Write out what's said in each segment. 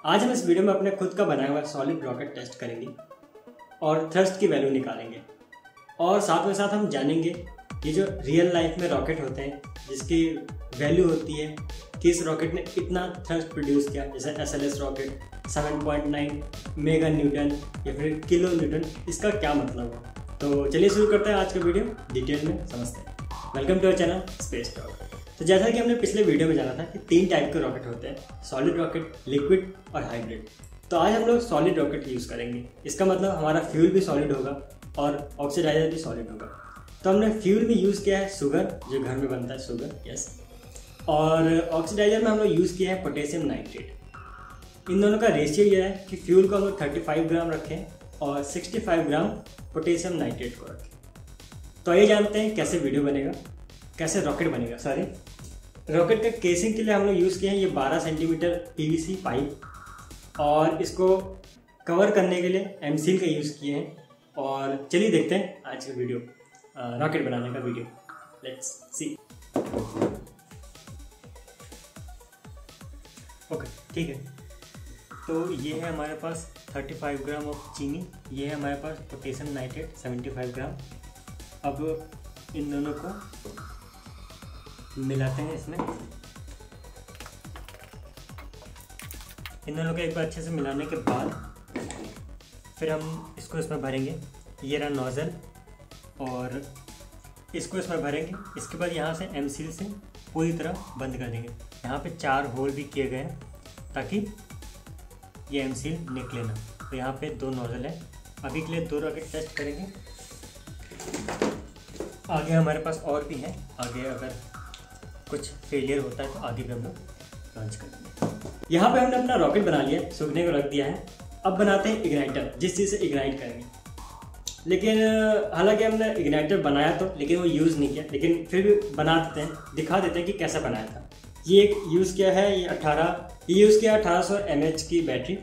आज हम इस वीडियो में अपने खुद का बनाया हुआ सॉलिड रॉकेट टेस्ट करेंगे और थ्रस्ट की वैल्यू निकालेंगे और साथ में साथ हम जानेंगे कि जो रियल लाइफ में रॉकेट होते हैं जिसकी वैल्यू होती है कि इस रॉकेट ने इतना थ्रस्ट प्रोड्यूस किया, जैसे SLS रॉकेट 7.9 मेगा न्यूटन या फिर किलो न्यूटन, इसका क्या मतलब है। तो चलिए शुरू करते हैं आज का वीडियो, डिटेल में समझते हैं। Welcome to our channel Space Talk. तो जैसा कि हमने पिछले वीडियो में जाना था कि 3 टाइप के रॉकेट होते हैं, सॉलिड रॉकेट, लिक्विड और हाइब्रिड। तो आज हम लोग सॉलिड रॉकेट यूज़ करेंगे। इसका मतलब हमारा फ्यूल भी सॉलिड होगा और ऑक्सीडाइजर भी सॉलिड होगा। तो हमने फ्यूल में यूज़ किया है शुगर, जो घर में बनता है शुगर, यस। और ऑक्सीडाइजर में हम लोग यूज़ किया है पोटेशियम नाइट्रेट। इन दोनों का रेशियो यह है कि फ्यूल को हम लोग 35 ग्राम रखें और 65 ग्राम पोटेशियम नाइट्रेट को रखें। तो ये जानते हैं कैसे वीडियो बनेगा, कैसे रॉकेट बनेगा। सॉरी, रॉकेट का केसिंग के लिए हम लोग यूज़ किए हैं ये 12 सेंटीमीटर PVC पाइप, और इसको कवर करने के लिए एमसील का यूज़ किए हैं। और चलिए देखते हैं आज का वीडियो, रॉकेट बनाने का वीडियो। Let's see. ओके, ठीक है। तो ये है हमारे पास 35 ग्राम ऑफ चीनी, ये है हमारे पास पोटेशियम नाइट्रेट 75 ग्राम। अब इन दोनों को मिलाते हैं इसमें। इन दोनों को एक बार अच्छे से मिलाने के बाद फिर हम इसको इसमें भरेंगे। ये रहा नोज़ल और इसको इसमें भरेंगे। इसके बाद यहाँ से एमसील से पूरी तरह बंद कर देंगे। यहाँ पे 4 होल भी किए गए हैं ताकि ये एमसील निकले ना। तो यहाँ पे 2 नोज़ल है। अभी के लिए 2 रॉकेट टेस्ट करेंगे। आगे हमारे पास और भी हैं, आगे अगर कुछ फेलियर होता है तो आगे भी हम लोग लॉन्च कर देंगे। यहाँ पे हमने अपना रॉकेट बना लिया, सूखने को रख दिया है। अब बनाते हैं इग्नाइटर, जिस चीज़ से इग्नाइट करेंगे। लेकिन हालांकि हमने इग्नाइटर बनाया तो, लेकिन वो यूज़ नहीं किया, लेकिन फिर भी बना देते हैं, दिखा देते हैं कि कैसा बनाया था। ये एक यूज़ किया है, ये यूज़ किया 1800 mAh की बैटरी,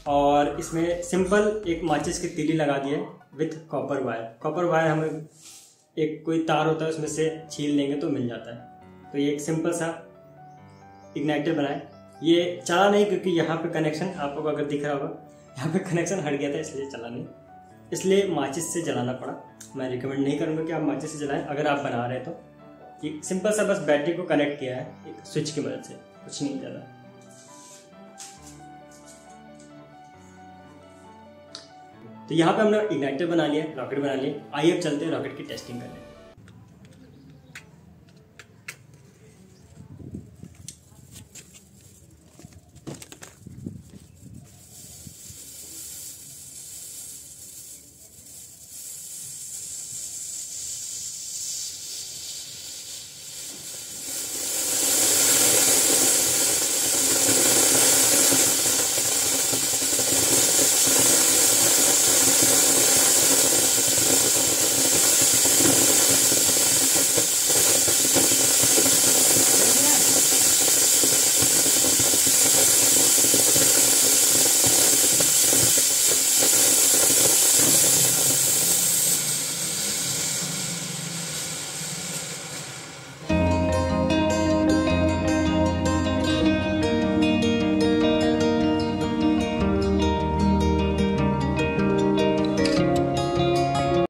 और इसमें सिंपल एक माचिस की तीली लगा दी है with copper wire. Copper wire हमें एक कोई तार होता है उसमें से छील लेंगे तो मिल जाता है। तो ये एक सिंपल सा इग्नाइटर बनाए। ये चला नहीं क्योंकि यहाँ पे कनेक्शन आपको अगर दिख रहा होगा, यहाँ पे कनेक्शन हट गया था, इसलिए चला नहीं, इसलिए माचिस से जलाना पड़ा। मैं रिकमेंड नहीं करूँगा कि आप माचिस से जलाएं अगर आप बना रहे हैं तो। ये सिंपल सा बस बैटरी को कनेक्ट किया है एक स्विच की मदद से, कुछ नहीं ज़्यादा। तो यहाँ पे हमने इग्नाइटर बना लिया, रॉकेट बना लिया। आइए अब चलते हैं रॉकेट की टेस्टिंग करने।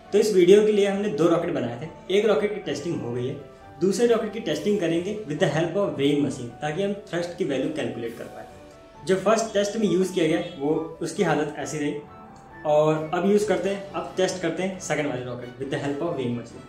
तो इस वीडियो के लिए हमने 2 रॉकेट बनाए थे। एक रॉकेट की टेस्टिंग हो गई है, दूसरे रॉकेट की टेस्टिंग करेंगे with the help of weighing machine, ताकि हम थ्रस्ट की वैल्यू कैलकुलेट कर पाए। जो फर्स्ट टेस्ट में यूज़ किया गया वो उसकी हालत ऐसी रही, और अब यूज़ करते हैं, अब टेस्ट करते हैं सेकंड वाले rocket with the help of weighing machine.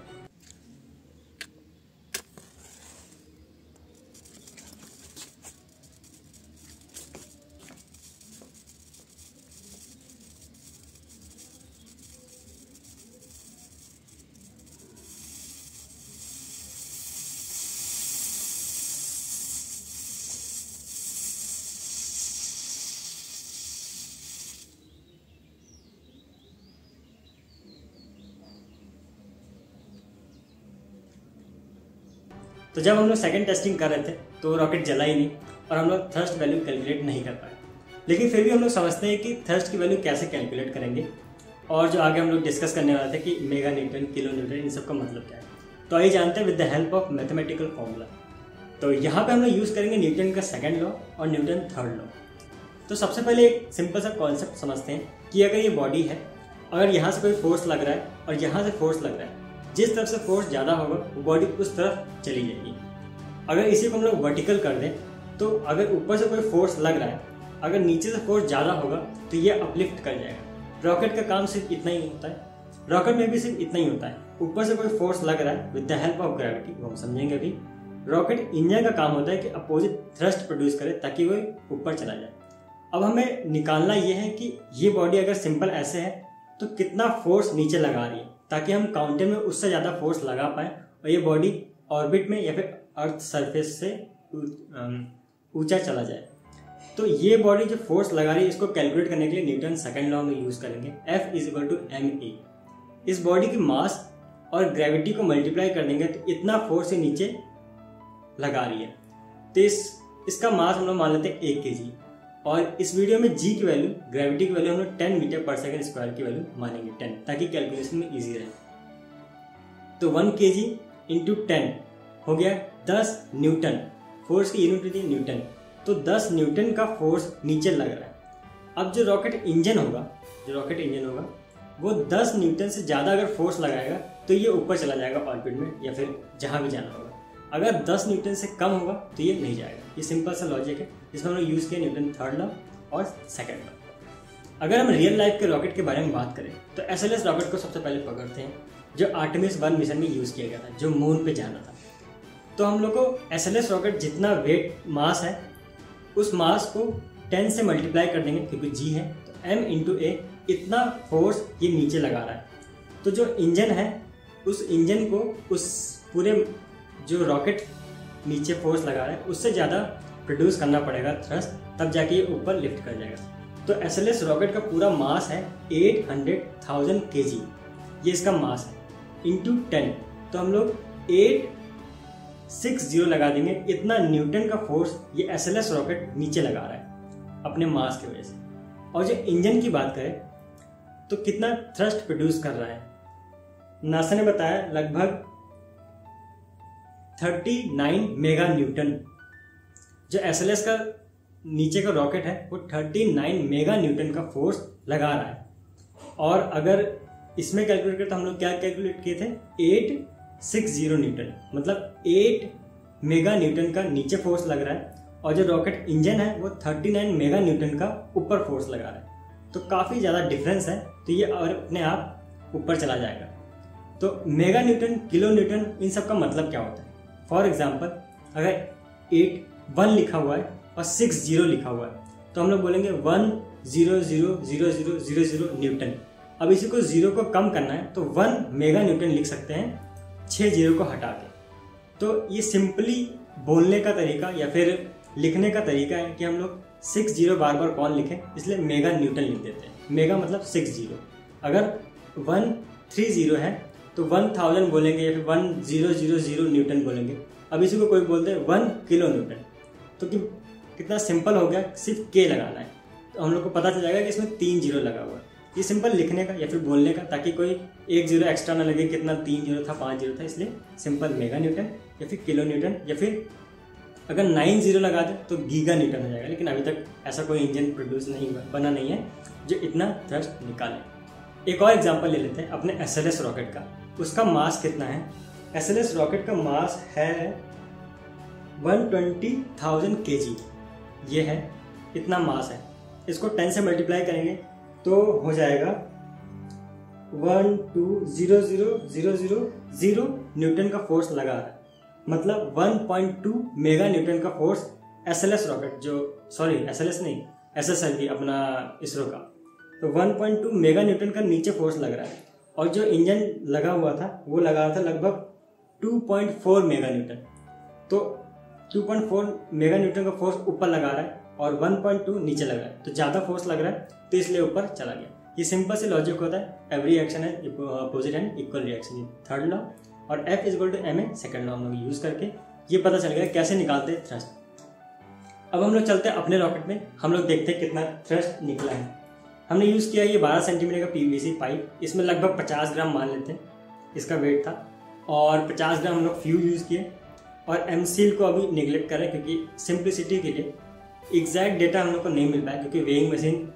तो जब हम लोग सेकेंड टेस्टिंग कर रहे थे तो रॉकेट जला ही नहीं और हम लोग थ्रस्ट वैल्यू कैलकुलेट नहीं कर पाए। लेकिन फिर भी हम लोग समझते हैं कि थ्रस्ट की वैल्यू कैसे कैलकुलेट करेंगे, और जो आगे हम लोग डिस्कस करने वाले थे कि मेगा न्यूटन, किलो न्यूटन, इन सब का मतलब क्या है। तो आइए जानते हैं with the help of mathematical formula. तो यहाँ पे हम लोग यूज़ करेंगे न्यूटन का सेकंड लॉ और न्यूटन थर्ड लॉ। तो सबसे पहले एक सिंपल सा कॉन्सेप्ट समझते हैं कि अगर ये बॉडी है, अगर यहाँ से कोई फोर्स लग रहा है और यहाँ से फोर्स लग रहा है, जिस तरफ से फोर्स ज़्यादा होगा वो बॉडी उस तरफ चली जाएगी। अगर इसी को हम लोग वर्टिकल कर दें तो अगर ऊपर से कोई फोर्स लग रहा है, अगर नीचे से फोर्स ज़्यादा होगा तो ये अपलिफ्ट कर जाएगा। रॉकेट का काम सिर्फ इतना ही होता है, रॉकेट में भी सिर्फ इतना ही होता है। ऊपर से कोई फोर्स लग रहा है with the help of gravity, वो हम समझेंगे अभी। रॉकेट इंजन का काम होता है कि अपोजिट थ्रस्ट प्रोड्यूस करे ताकि वो ऊपर चला जाए। अब हमें निकालना ये है कि ये बॉडी अगर सिंपल ऐसे है तो कितना फोर्स नीचे लगा रही है, ताकि हम काउंटर में उससे ज़्यादा फोर्स लगा पाएँ और ये बॉडी ऑर्बिट में या फिर अर्थ सरफेस से ऊंचा चला जाए। तो ये बॉडी जो फोर्स लगा रही है इसको कैलकुलेट करने के लिए न्यूटन सेकंड लॉ में यूज करेंगे, F = ma। इस बॉडी की मास और ग्रेविटी को मल्टीप्लाई कर देंगे तो इतना फोर्स ये नीचे लगा रही है। तो इसका मास हम लोग मान लेते हैं 1 kg, और इस वीडियो में g की वैल्यू, ग्रेविटी की वैल्यू हम लोग 10 मीटर/सेकंड की वैल्यू मानेंगे 10, ताकि कैलकुलेशन में इजी रहे। तो 1 kg × 10 हो गया 10 न्यूटन। फोर्स की यूनिट होती है न्यूटन, तो 10 न्यूटन का फोर्स नीचे लग रहा है। अब जो रॉकेट इंजन होगा वो 10 न्यूटन से ज़्यादा अगर फोर्स लगाएगा तो ये ऊपर चला जाएगा ऑर्बिट में या फिर जहाँ भी जाना होगा। अगर 10 न्यूटन से कम होगा तो ये नहीं जाएगा। ये सिंपल सा लॉजिक है जिसमें हमने यूज़ किया न्यूटन थर्ड लॉ और सेकंड लॉ। अगर हम रियल लाइफ के रॉकेट के बारे में बात करें तो SLS रॉकेट को सबसे पहले पकड़ते हैं, जो आर्टेमिस 1 मिशन में यूज़ किया गया था, जो मून पे जाना था। तो हम लोग को SLS रॉकेट जितना वेट मास है उस मास को 10 से मल्टीप्लाई कर देंगे, क्योंकि g है तो m × a, इतना फोर्स ये नीचे लगा रहा है। तो जो इंजन है उस इंजन को उस पूरे जो रॉकेट नीचे फोर्स लगा रहा है उससे ज़्यादा प्रोड्यूस करना पड़ेगा थ्रस्ट, तब जाके ये ऊपर लिफ्ट कर जाएगा। तो SLS रॉकेट का पूरा मास है 800,000 kg, ये इसका मास है, × 10। तो हम लोग 860 लगा देंगे, इतना न्यूटन का फोर्स ये SLS रॉकेट नीचे लगा रहा है अपने मास की वजह से। और जो इंजन की बात करें तो कितना थ्रस्ट प्रोड्यूस कर रहा है, नासा ने बताया लगभग 39 मेगा न्यूटन। जो SLS का नीचे का रॉकेट है वो 39 मेगा न्यूटन का फोर्स लगा रहा है। और अगर इसमें कैलकुलेट करें तो हम लोग क्या कैलकुलेट किए थे, 860 न्यूटन, मतलब 8 मेगा न्यूटन का नीचे फोर्स लग रहा है, और जो रॉकेट इंजन है वो 39 मेगा न्यूटन का ऊपर फोर्स लगा रहा है। तो काफ़ी ज़्यादा डिफरेंस है, तो ये और अपने आप ऊपर चला जाएगा। तो मेगा न्यूटन, किलो न्यूटन, इन सब का मतलब क्या होता है। फॉर एग्जाम्पल अगर 1 लिखा हुआ है और 60 लिखा हुआ है तो हम लोग बोलेंगे 1000000 न्यूटन। अब इसी को 0 को कम करना है तो 1 मेगा न्यूटन लिख सकते हैं 6 0 को हटा के। तो ये सिंपली बोलने का तरीका या फिर लिखने का तरीका है कि हम लोग 60 बार बार कौन लिखें, इसलिए मेगा न्यूटन लिख देते हैं। मेगा मतलब 60। अगर 130 है तो 1000 बोलेंगे या फिर 1000 न्यूटन बोलेंगे। अब इसी को कोई बोलते हैं 1 किलो न्यूटन। तो कितना सिंपल हो गया, सिर्फ के लगाना है तो हम लोग को पता चल जाएगा कि इसमें 3 0 लगा हुआ है। ये सिंपल लिखने का या फिर बोलने का, ताकि कोई 1 0 एक्स्ट्रा ना लगे, कितना 3 0 था 5 0 था, इसलिए सिंपल मेगा न्यूटन या फिर किलो न्यूटन, या फिर अगर 9 0 लगा दे तो गीगा न्यूटन हो जाएगा। लेकिन अभी तक ऐसा कोई इंजन प्रोड्यूस बना नहीं है जो इतना थ्रस्ट निकाले। एक और एग्जांपल ले लेते हैं अपने SLS रॉकेट का। उसका मास कितना है, SLS रॉकेट का मास है 120,000 kg। ये है, इतना मास है। इसको 10 से मल्टीप्लाई करेंगे तो हो जाएगा 1200000 न्यूटन का फोर्स लगा रहा है, मतलब 1.2 मेगा न्यूटन का फोर्स SLS रॉकेट, जो SLS नहीं, SSLV अपना इसरो का, तो 1.2 मेगा न्यूटन का नीचे फोर्स लग रहा है। और जो इंजन लगा हुआ था वो लगा रहा था लगभग 2.4 मेगा न्यूटन। तो 2.4 मेगा न्यूटन का फोर्स ऊपर लगा रहा है और 1.2 नीचे लग रहा है, तो ज़्यादा फोर्स लग रहा है तो इसलिए ऊपर चला गया। ये सिंपल से लॉजिक होता है, एवरी एक्शन है opposite and equal reaction, third law. और F = ma सेकंड लॉ हम लोग यूज़ करके ये पता चल गया कैसे निकालते हैं थ्रस्ट। अब हम लोग चलते हैं अपने रॉकेट में, हम लोग देखते हैं कितना थ्रस्ट निकला है। हमने यूज़ किया ये 12 सेंटीमीटर का PVC पाइप, इसमें लगभग 50 ग्राम मान लेते हैं इसका वेट था, और 50 ग्राम हम लोग फ्यूज यूज़ किए। और एमसील को अभी निगलेक्ट करें क्योंकि सिंप्लिसिटी के लिए एग्जैक्ट डेटा हम लोग को नहीं मिल पाया क्योंकि वेइंग मशीन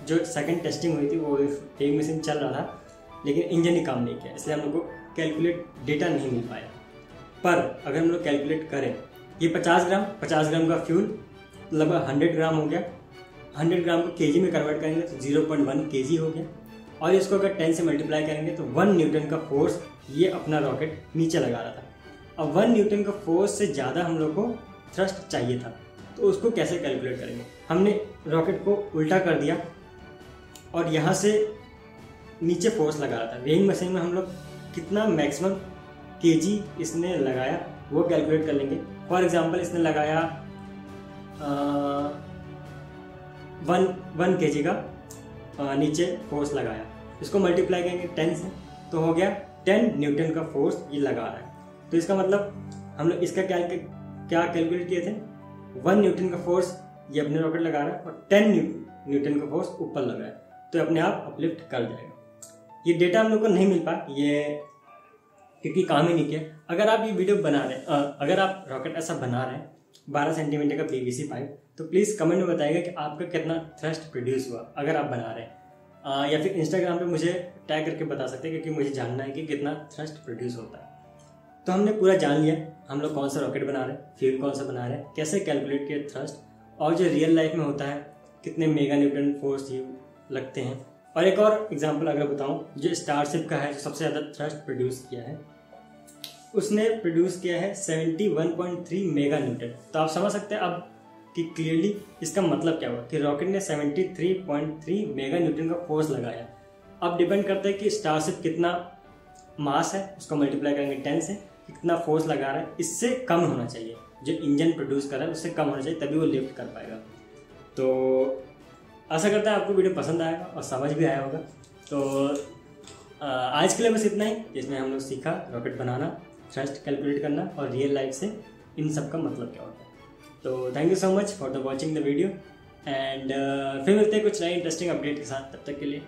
जो सेकंड टेस्टिंग हुई थी वो वेइंग मशीन चल रहा था लेकिन इंजन ही काम नहीं किया, इसलिए हम लोग को कैलकुलेट डेटा नहीं मिल पाया। पर अगर हम लोग कैलकुलेट करें, ये 50 ग्राम का फ्यूल लगभग 100 ग्राम हो गया, 100 ग्राम को केजी में कन्वर्ट करेंगे तो 0.1 केजी हो गया, और इसको अगर 10 से मल्टीप्लाई करेंगे तो 1 न्यूटन का फोर्स ये अपना रॉकेट नीचे लगा रहा था। अब 1 न्यूटन का फोर्स से ज़्यादा हम लोग को थ्रस्ट चाहिए था, तो उसको कैसे कैलकुलेट करेंगे? हमने रॉकेट को उल्टा कर दिया और यहाँ से नीचे फोर्स लगा रहा था। वेइंग मशीन में हम लोग कितना मैक्सिमम केजी इसने लगाया वो कैलकुलेट कर लेंगे। फॉर एग्जांपल इसने लगाया 1 केजी का नीचे फोर्स लगाया, इसको मल्टीप्लाई करेंगे 10 से तो हो गया 10 न्यूटन का फोर्स ये लगा रहा है। तो इसका मतलब हम लोग इसका क्या कैलकुलेट किए थे, 1 न्यूटन का फोर्स ये अपने रॉकेट लगा रहा है और 10 न्यूटन का फोर्स ऊपर लगा है, तो अपने आप अपलिफ्ट कर जाएगा। ये डेटा हम लोग को नहीं मिल पाया ये क्योंकि काम ही नहीं किया। अगर आप ये वीडियो बना रहे हैं, अगर आप रॉकेट ऐसा बना रहे हैं 12 सेंटीमीटर का पीवीसी पाइप, तो प्लीज़ कमेंट में बताइएगा कि आपका कितना थ्रस्ट प्रोड्यूस हुआ अगर आप बना रहे हैं, या फिर इंस्टाग्राम पे मुझे टैग करके बता सकते हैं क्योंकि मुझे जानना है कि कितना थ्रस्ट प्रोड्यूस होता है। तो हमने पूरा जान लिया हम लोग कौन सा रॉकेट बना रहे हैं, फ्यूल कौन सा बना रहे हैं, कैसे कैलकुलेट किया थ्रस्ट, और जो रियल लाइफ में होता है कितने मेगा न्यूटन फोर्स ये लगते हैं। और एक और एग्जांपल अगर बताऊं, जो स्टारशिप का है जो सबसे ज़्यादा थ्रस्ट प्रोड्यूस किया है, उसने प्रोड्यूस किया है 71.3 मेगा न्यूटन। तो आप समझ सकते हैं अब कि क्लियरली इसका मतलब क्या हुआ कि रॉकेट ने 73.3 मेगा न्यूटन का फोर्स लगाया। अब डिपेंड करता है कि स्टारशिप कितना मास है, उसको मल्टीप्लाई करेंगे 10 से, कितना फोर्स लगा रहा है, इससे कम होना चाहिए, जो इंजन प्रोड्यूस कर रहा है उससे कम होना चाहिए, तभी वो लिफ्ट कर पाएगा। तो आशा करता है आपको वीडियो पसंद आएगा और समझ भी आया होगा। तो आज के लिए बस इतना ही, जिसमें हम लोग सीखा रॉकेट बनाना, थ्रस्ट कैलकुलेट करना और रियल लाइफ से इन सब का मतलब क्या होता है। तो thank you so much for the watching the video and फिर मिलते हैं कुछ नए इंटरेस्टिंग अपडेट के साथ। तब तक के लिए